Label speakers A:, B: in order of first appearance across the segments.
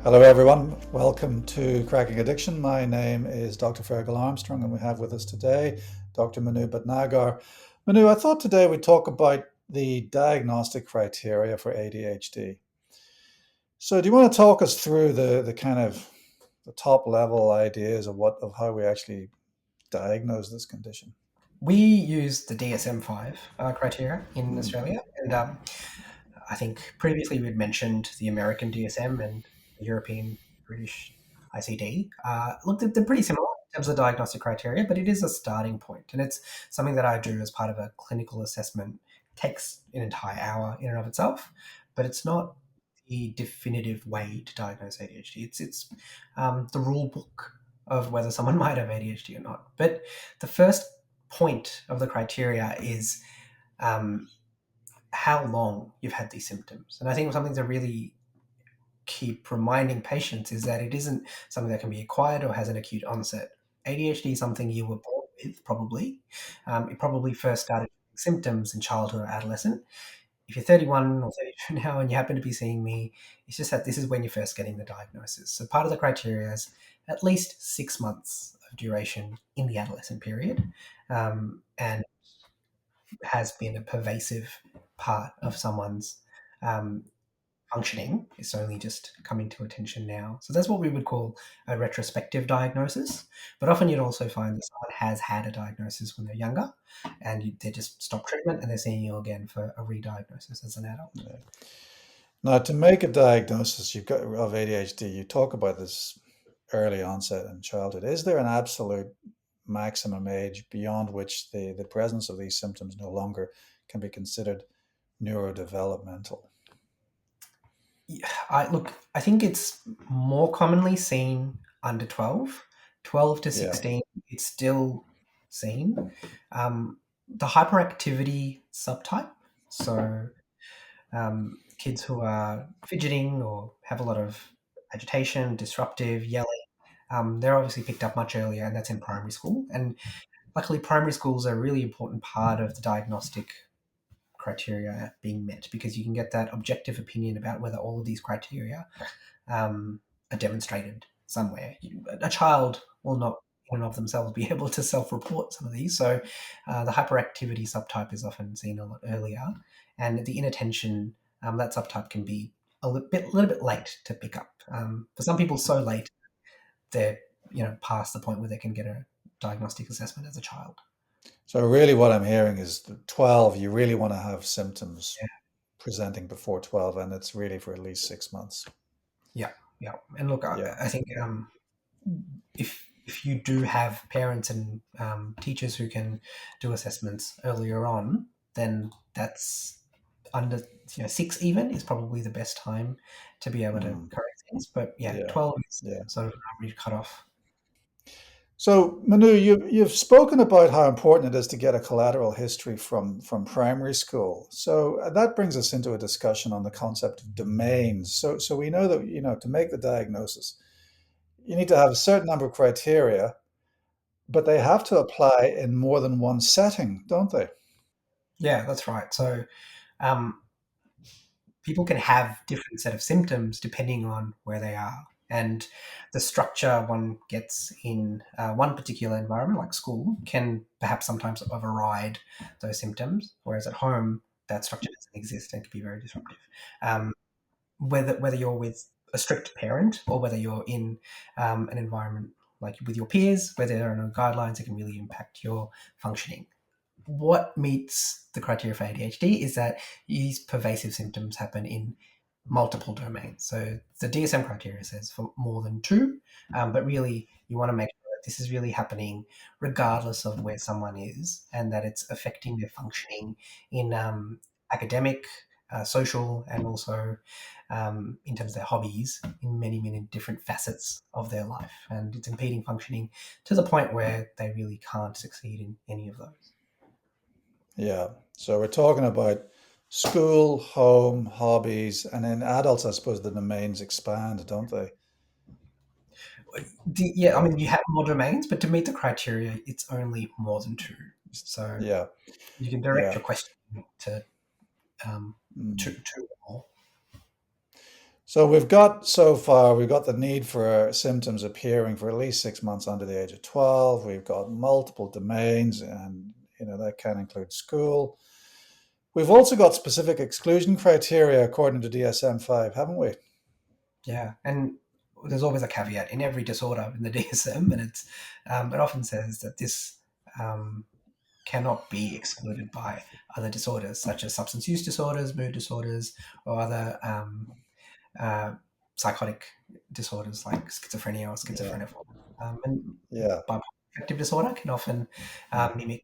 A: Hello, everyone. Welcome to Cracking Addiction. My name is Dr. Ferghal Armstrong, and we have with us today Dr. Manu Bhatnagar. Manu, I thought today we'd talk about the diagnostic criteria for ADHD. So, do you want to talk us through the kind of the top level ideas of how we actually diagnose this condition?
B: We use the DSM-5 criteria in
A: Mm,
B: Australia, and I think previously we had mentioned the American DSM and the European British ICD. Look, they're pretty similar in terms of the diagnostic criteria, but it is a starting point, and it's something that I do as part of a clinical assessment. Takes an entire hour in and of itself, but it's not the definitive way to diagnose ADHD. It's the rule book of whether someone might have ADHD or not. But the first point of the criteria is um, how long you've had these symptoms. And I think something to really keep reminding patients is that it isn't something that can be acquired or has an acute onset. ADHD is something you were born with, probably. It probably first started symptoms in childhood or adolescent. If you're 31 or 32 now and you happen to be seeing me, it's just that this is when you're first getting the diagnosis. So part of the criteria is at least 6 months of duration in the adolescent period, and has been a pervasive part of someone's um, functioning. It's only just coming to attention now. So that's what we would call a retrospective diagnosis. But often you'd also find that someone has had a diagnosis when they're younger and they just stop treatment and they're seeing you again for a re-diagnosis as an adult.
A: yeah. Now, to make a diagnosis you've got of ADHD, you talk about this early onset in childhood. Is there an absolute maximum age beyond which the presence of these symptoms no longer can be considered neurodevelopmental?
B: I think it's more commonly seen under 12. 12 to
A: Yeah.
B: 16, it's still seen. The hyperactivity subtype, so kids who are fidgeting or have a lot of agitation, disruptive, yelling, they're obviously picked up much earlier, and that's in primary school. And luckily, primary schools are a really important part of the diagnostic criteria being met because you can get that objective opinion about whether all of these criteria are demonstrated somewhere. A child will not, in and of themselves, be able to self-report some of these. So the hyperactivity subtype is often seen a lot earlier, and the inattention, that subtype can be little bit late to pick up. For some people, so late they're past the point where they can get a diagnostic assessment as a child.
A: So really what I'm hearing is that 12, you really want to have symptoms presenting before 12, and it's really for at least 6 months.
B: Yeah, yeah. And look,
A: Yeah.
B: I think if you do have parents and teachers who can do assessments earlier on, then that's under 6 even is probably the best time to be able to
A: Mm,
B: correct things. But yeah,
A: yeah.
B: 12 is
A: Yeah.
B: sort of an average cutoff.
A: So, Manu, you've spoken about how important it is to get a collateral history from primary school. So that brings us into a discussion on the concept of domains. So we know that to make the diagnosis, you need to have a certain number of criteria, but they have to apply in more than one setting, don't they?
B: Yeah, that's right. So um, people can have different set of symptoms depending on where they are, and the structure one gets in one particular environment like school can perhaps sometimes override those symptoms, whereas at home that structure doesn't exist and can be very disruptive. Um, whether you're with a strict parent or whether you're in an environment like with your peers where there are no guidelines, it can really impact your functioning. What meets the criteria for ADHD is that these pervasive symptoms happen in multiple domains. So the DSM criteria says for more than two, but really you want to make sure that this is really happening regardless of where someone is and that it's affecting their functioning in academic, social, and also in terms of their hobbies in many, many different facets of their life. And it's impeding functioning to the point where they really can't succeed in any of those.
A: Yeah. So we're talking about school, home, hobbies, and in adults, I suppose the domains expand, don't they?
B: Yeah, I mean, you have more domains, but to meet the criteria, it's only more than two. So
A: Yeah.
B: you can direct
A: Yeah.
B: your question to
A: Mm.
B: two or more.
A: So we've got so far, we've got the need for symptoms appearing for at least 6 months under the age of 12. We've got multiple domains, and that can include school. We've also got specific exclusion criteria according to DSM-5, haven't we?
B: Yeah, and there's always a caveat in every disorder in the DSM, and it often says that this um, cannot be excluded by other disorders such as substance use disorders, mood disorders, or other uh, psychotic disorders like schizophrenia or
A: Yeah,
B: schizophrenia. And
A: yeah,
B: bipolar affective disorder can often
A: mm,
B: mimic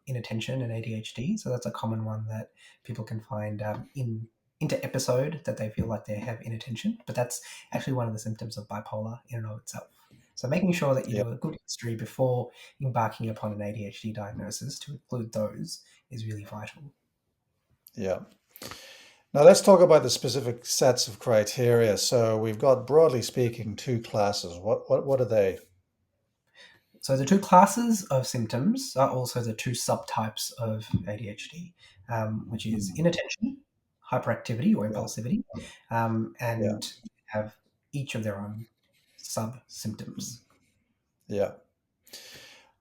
B: inattention and ADHD. So that's a common one that people can find in into episode that they feel like they have inattention, but that's actually one of the symptoms of bipolar in and of itself. So making sure that you
A: yeah,
B: do a good history before embarking upon an ADHD diagnosis to include those is really vital.
A: yeah. Now let's talk about the specific sets of criteria. So we've got, broadly speaking, two classes. What are they?
B: So the two classes of symptoms are also the two subtypes of ADHD, which is
A: Mm,
B: inattention, hyperactivity or
A: yeah,
B: impulsivity,
A: yeah,
B: and have each of their own sub symptoms.
A: yeah.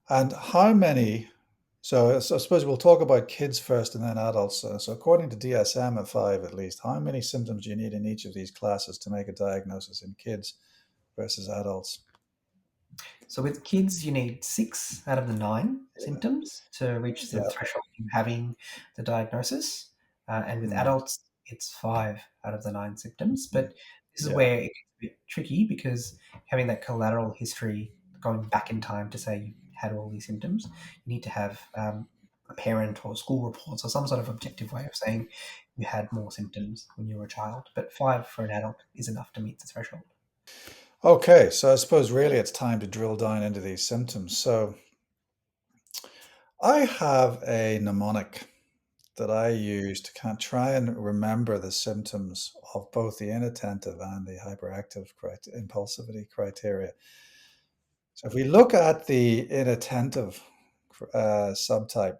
A: And how many? So I suppose we'll talk about kids first and then adults. So according to DSM-5, at least, how many symptoms do you need in each of these classes to make a diagnosis in kids versus adults?
B: So with kids, you need 6 out of the 9
A: Yeah,
B: symptoms to reach the
A: yeah,
B: threshold of having the diagnosis. And with
A: mm,
B: adults, it's 5 out of the 9 symptoms. But this is
A: yeah.
B: where it gets a bit tricky because having that collateral history going back in time to say you had all these symptoms, you need to have a parent or school reports or some sort of objective way of saying you had more symptoms when you were a child. But 5 for an adult is enough to meet the threshold.
A: Okay, so I suppose really it's time to drill down into these symptoms. So I have a mnemonic that I use to kind of try and remember the symptoms of both the inattentive and the hyperactive impulsivity criteria. So if we look at the inattentive subtype,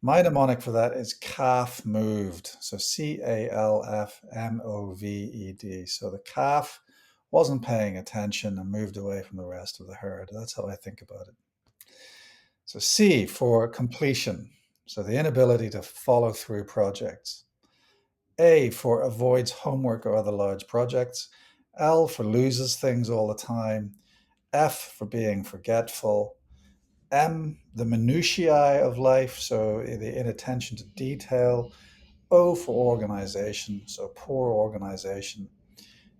A: my mnemonic for that is calf moved. So CALFMOVED. So the calf wasn't paying attention and moved away from the rest of the herd. That's how I think about it. So C for completion. So the inability to follow through projects. A for avoids homework or other large projects. L for loses things all the time. F for being forgetful. M, the minutiae of life, so the inattention to detail. O for organization, so poor organization.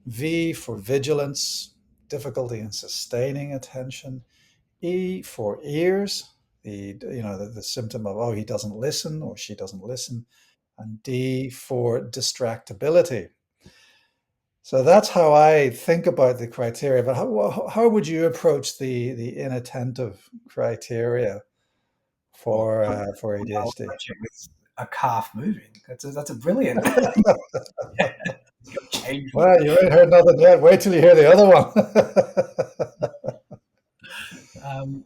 A: V for vigilance, difficulty in sustaining attention. E for ears, the symptom of, oh, he doesn't listen or she doesn't listen. And D for distractibility. So that's how I think about the criteria. But how would you approach the inattentive criteria
B: Well,
A: for
B: I'll
A: ADHD?
B: approach it with a calf moving. That's a brilliant change.
A: Well, you ain't heard nothing yet. Wait till you hear the other one.
B: Um,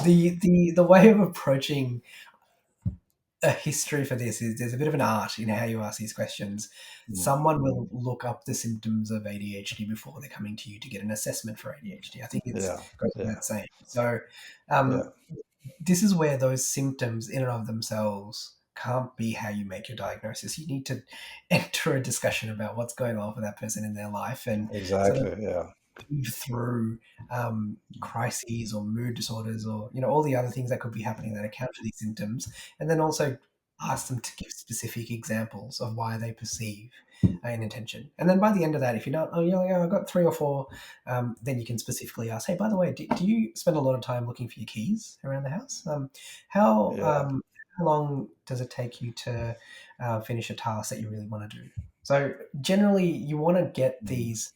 B: the way of approaching a history for this is there's a bit of an art in how you ask these questions.
A: Mm,
B: Someone will look up the symptoms of ADHD before they're coming to you to get an assessment for ADHD. I think it's
A: yeah,
B: goes
A: yeah,
B: without saying. So
A: yeah,
B: um, this is where those symptoms in and of themselves can't be how you make your diagnosis. You need to enter a discussion about what's going on for that person in their life and sort of
A: exactly. Yeah,
B: move through crises or mood disorders or all the other things that could be happening that account for these symptoms, and then also ask them to give specific examples of why they perceive an intention. And then by the end of that, if you know, oh yeah, I've got 3 or 4, then you can specifically ask, hey, by the way, do you spend a lot of time looking for your keys around the house? How
A: yeah,
B: how long does it take you to finish a task that you really want to do? So generally, you want to get
A: mm,
B: these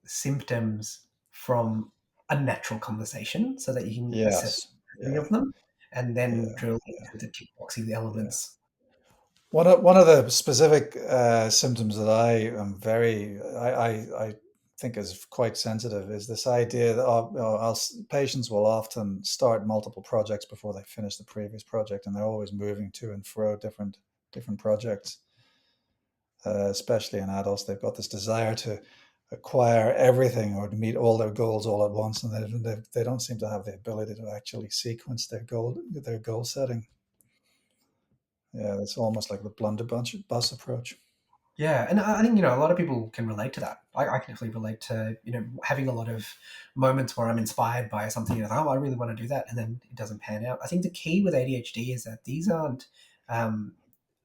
B: symptoms from a natural conversation so that you can assess
A: yes,
B: any
A: yeah,
B: of them and then
A: yeah,
B: drill
A: yeah,
B: into the tick boxy
A: yeah.
B: elements.
A: One of the specific symptoms that I think is quite sensitive is this idea that patients will often start multiple projects before they finish the previous project, and they're always moving to and fro different projects. especially in adults. They've got this desire to acquire everything or to meet all their goals all at once, and they don't seem to have the ability to actually sequence their goal setting. Yeah, it's almost like the blunderbuss bus approach.
B: Yeah, and I think a lot of people can relate to that. I can definitely relate to having a lot of moments where I'm inspired by something and oh, I really want to do that, and then it doesn't pan out. I think the key with ADHD is that these aren't um,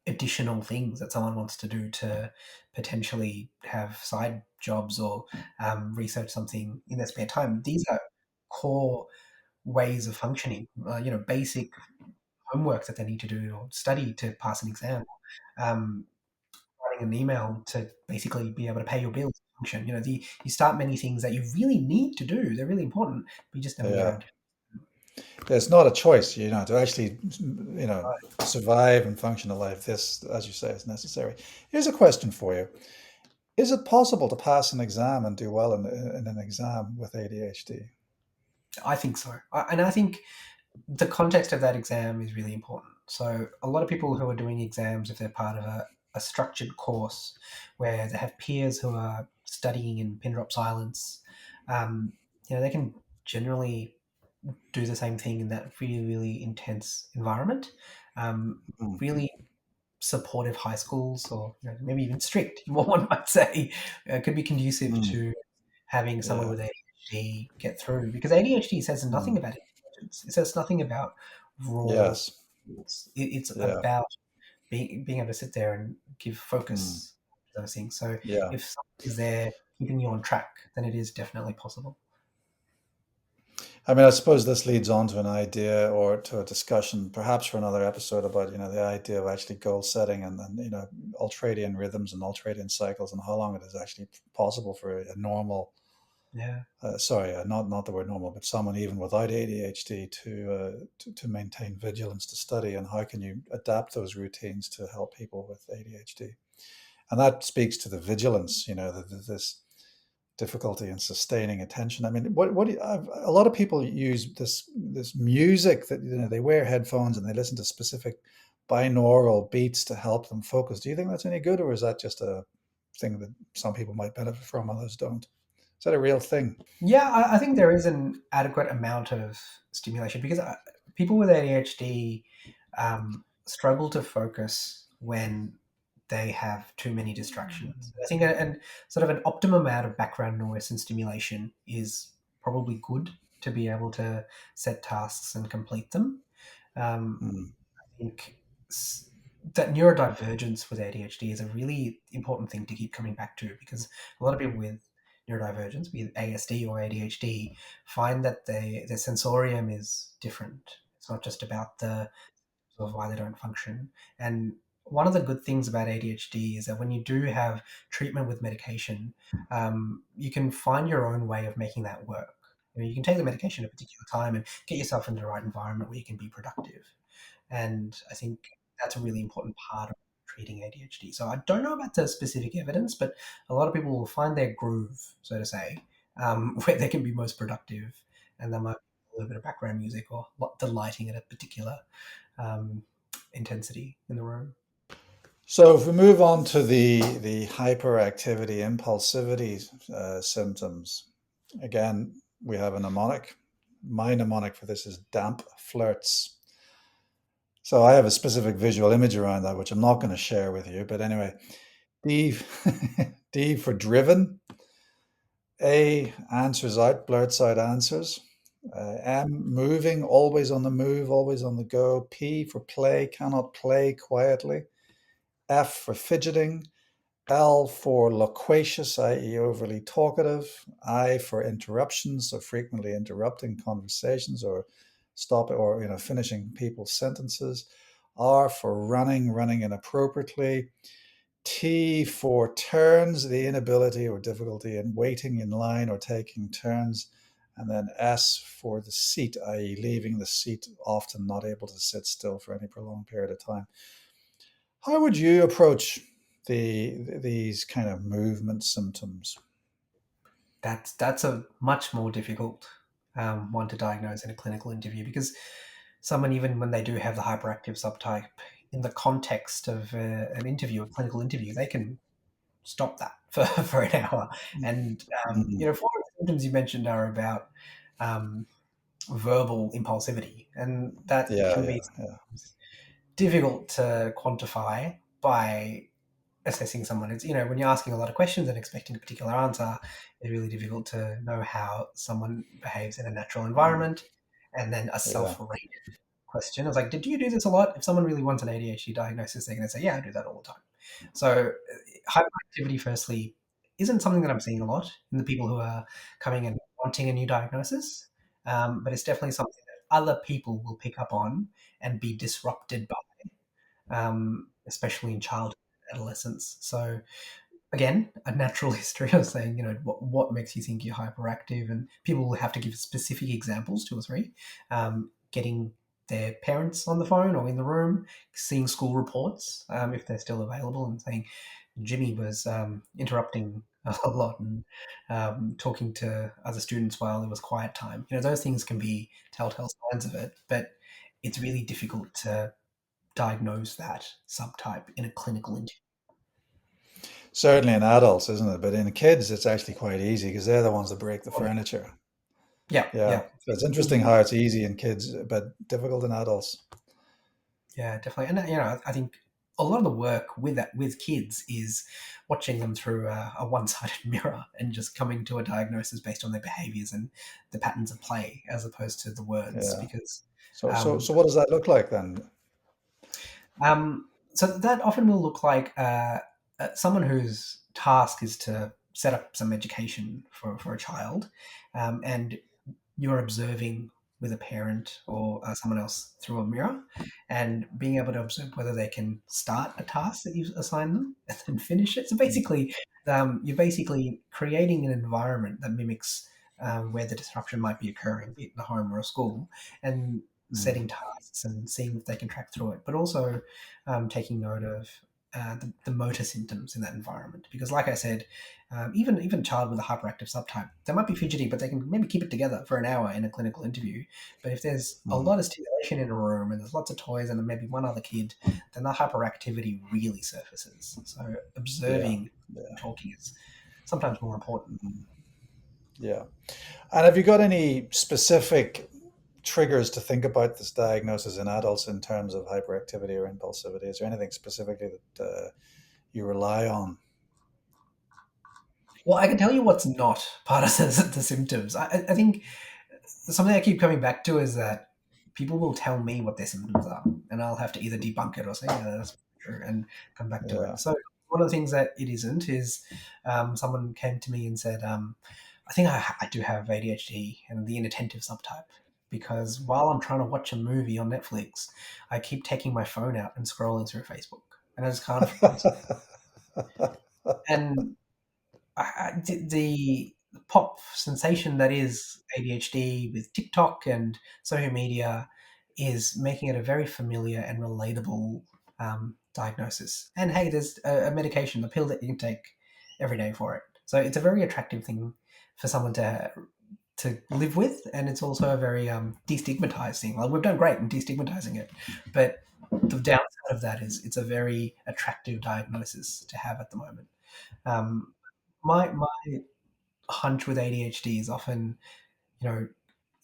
B: additional things that someone wants to do to potentially have side jobs or research something in their spare time. These are core ways of functioning. Basic homework that they need to do or study to pass an exam. Um, Writing an email to basically be able to pay your bills function. You start many things that you really need to do. They're really important, but you just never get
A: Yeah,
B: around to.
A: it's not a choice, to actually,
B: Right.
A: survive and function in life. This, as you say, is necessary. Here's a question for you: is it possible to pass an exam and do well in an exam with ADHD?
B: I think so, and I think the context of that exam is really important. So a lot of people who are doing exams, if they're part of a structured course where they have peers who are studying in pin drop silence, um, they can generally do the same thing in that really, really intense environment.
A: Mm,
B: Really supportive high schools, or maybe even strict, what one might say, could be conducive
A: mm,
B: to having someone
A: yeah.
B: with ADHD get through. Because ADHD says nothing
A: Mm,
B: about intelligence. It says nothing about raw
A: yes.
B: skills. It's
A: Yeah.
B: about being able to sit there and give
A: Mm,
B: focus to those things. So
A: yeah.
B: if someone is there keeping you on track, then it is definitely possible.
A: I mean, I suppose this leads on to an idea or to a discussion, perhaps for another episode, about the idea of actually goal setting and ultradian rhythms and ultradian cycles, and how long it is actually possible for a normal,
B: Yeah.
A: sorry, not the word normal, but someone even without ADHD to maintain vigilance to study, and how can you adapt those routines to help people with ADHD? And that speaks to the vigilance, this difficulty in sustaining attention. I mean, what do a lot of people use this music that they wear headphones and they listen to specific binaural beats to help them focus. Do you think that's any good, or is that just a thing that some people might benefit from, others don't? Is that a real thing?
B: Yeah, I think there is an adequate amount of stimulation because people with ADHD struggle to focus when they have too many distractions. I think and sort of an optimum amount of background noise and stimulation is probably good to be able to set tasks and complete them. Um,
A: Mm,
B: think that neurodivergence with ADHD is a really important thing to keep coming back to because a lot of people with neurodivergence, be it ASD or ADHD, find that their sensorium is different. It's not just about the of why they don't function. And one of the good things about ADHD is that when you do have treatment with medication, you can find your own way of making that work. You can take the medication at a particular time and get yourself in the right environment where you can be productive. And I think that's a really important part of treating ADHD. So I don't know about the specific evidence, but a lot of people will find their groove, so to say, where they can be most productive, and there might be a little bit of background music or the lighting at a particular um, intensity in the room.
A: so if we move on to the hyperactivity impulsivity symptoms, again we have a mnemonic. My mnemonic for this is damp flirts. So I have a specific visual image around that, which I'm not going to share with you. But anyway, D, D for driven. A, answers out, blurts out answers. M, moving, always on the move, always on the go. P for play, cannot play quietly. F for fidgeting. L for loquacious, i.e., overly talkative. I for interruptions, so frequently interrupting conversations or finishing people's sentences. R for running, running inappropriately. T for turns, the inability or difficulty in waiting in line or taking turns. And then S for the seat, i.e., leaving the seat, often not able to sit still for any prolonged period of time. How would you approach these kind of movement symptoms?
B: That's a much more difficult one to diagnose in a clinical interview because someone, even when they do have the hyperactive subtype, in the context of an interview, a clinical interview, they can stop that for an hour. And
A: Mhm.
B: four of the symptoms you mentioned are about um, verbal impulsivity, and that
A: Yeah,
B: can
A: yeah,
B: be
A: yeah,
B: difficult to quantify by assessing someone. It's when you're asking a lot of questions and expecting a particular answer, it's really difficult to know how someone behaves in a natural
A: mm,
B: environment. And then a
A: yeah,
B: self-rated question. I was like, did you do this a lot? If someone really wants an ADHD diagnosis, they're going to say, yeah, I do that all the time. So hyperactivity, firstly, isn't something that I'm seeing a lot in the people who are coming and wanting a new diagnosis, but it's definitely something that other people will pick up on and be disrupted by, especially in childhood and adolescence. So again, a natural history of saying, what makes you think you're hyperactive, and people will have to give specific examples, two or three. Getting their parents on the phone or in the room, seeing school reports if they're still available, and saying Jimmy was interrupting a lot and talking to other students while it was quiet time. Those things can be telltale signs of it, but it's really difficult to diagnose that subtype in a clinical interview.
A: certainly in adults, isn't it? But in kids, it's actually quite easy because they're the ones that break the furniture.
B: Yeah,
A: Yeah,
B: yeah.
A: so it's interesting
B: The
A: how it's easy in kids, but difficult in adults.
B: Yeah, definitely. And I think a lot of the work with that with kids is watching them through a one-sided mirror and just coming to a diagnosis based on their behaviors and the patterns of play, as opposed to the words.
A: Yeah.
B: Because
A: So, so,
B: um,
A: so, what does that look like then?
B: so that often will look like someone whose task is to set up some education for a child, and you're observing with a parent or someone else through a mirror, and being able to observe whether they can start a task that you've assigned them and then finish it. So basically, you're basically creating an environment that mimics where the disruption might be occurring, be it in the home or a school, and setting
A: Mm,
B: tasks and seeing if they can track through it, but also taking note of the motor symptoms in that environment. Because, like I said, even a child with a hyperactive subtype, they might be fidgety, but they can maybe keep it together for an hour in a clinical interview. But if there's a
A: mm,
B: lot of stimulation in a room and there's lots of toys and then maybe one other kid, then the hyperactivity really surfaces. So
A: yeah,
B: observing and
A: yeah,
B: talking is sometimes more important.
A: mm, yeah. And have you got any specific triggers to think about this diagnosis in adults in terms of hyperactivity or impulsivity? Is there anything specifically that you rely on?
B: Well, I can tell you what's not part of the symptoms. I think something I keep coming back to is that people will tell me what their symptoms are, and I'll have to either debunk it or say, yeah, that's true, and come back to
A: Yeah.
B: it. So one of the things that it isn't is someone came to me and said, I think I do have ADHD and the inattentive subtype, because while I'm trying to watch a movie on Netflix, I keep taking my phone out and scrolling through Facebook, and I just can't focus. And the pop sensation that is ADHD with TikTok and social media is making it a very familiar and relatable diagnosis. And hey, there's a medication, a pill that you can take every day for it. So it's a very attractive thing for someone to live with, and it's also a very destigmatized thing. Well, we've done great in destigmatizing it, but the downside of that is it's a very attractive diagnosis to have at the moment. Um, my hunch with ADHD is often, you know,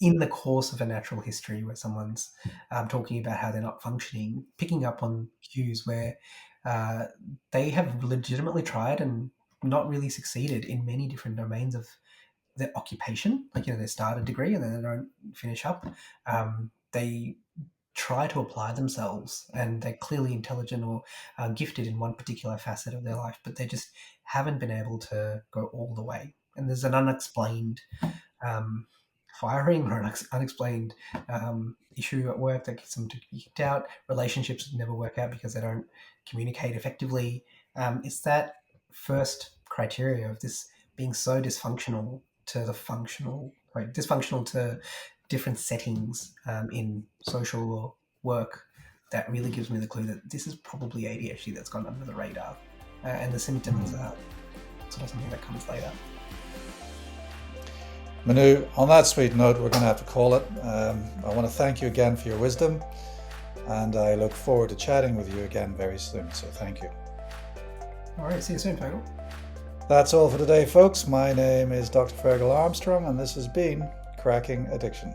B: in the course of a natural history where someone's talking about how they're not functioning, picking up on cues where uh, they have legitimately tried and not really succeeded in many different domains of their occupation. Like, they start a degree and then they don't finish up. They try to apply themselves and they're clearly intelligent or gifted in one particular facet of their life, but they just haven't been able to go all the way. And there's an unexplained um, firing or an unexplained issue at work that gets them to be kicked out. Relationships never work out because they don't communicate effectively. It's that first criteria of this being so dysfunctional to the functional, right? Dysfunctional to different settings in social or work that really gives me the clue that this is probably ADHD that's gone under the radar. And the symptoms
A: Mm.
B: are sort of something that comes later.
A: Manu, on that sweet note, we're going to have to call it. I want to thank you again for your wisdom. And I look forward to chatting with you again very soon. So thank you.
B: All right, see you soon, Ferghal.
A: That's all for today, folks. My name is Dr. Ferghal Armstrong, and this has been Cracking Addiction.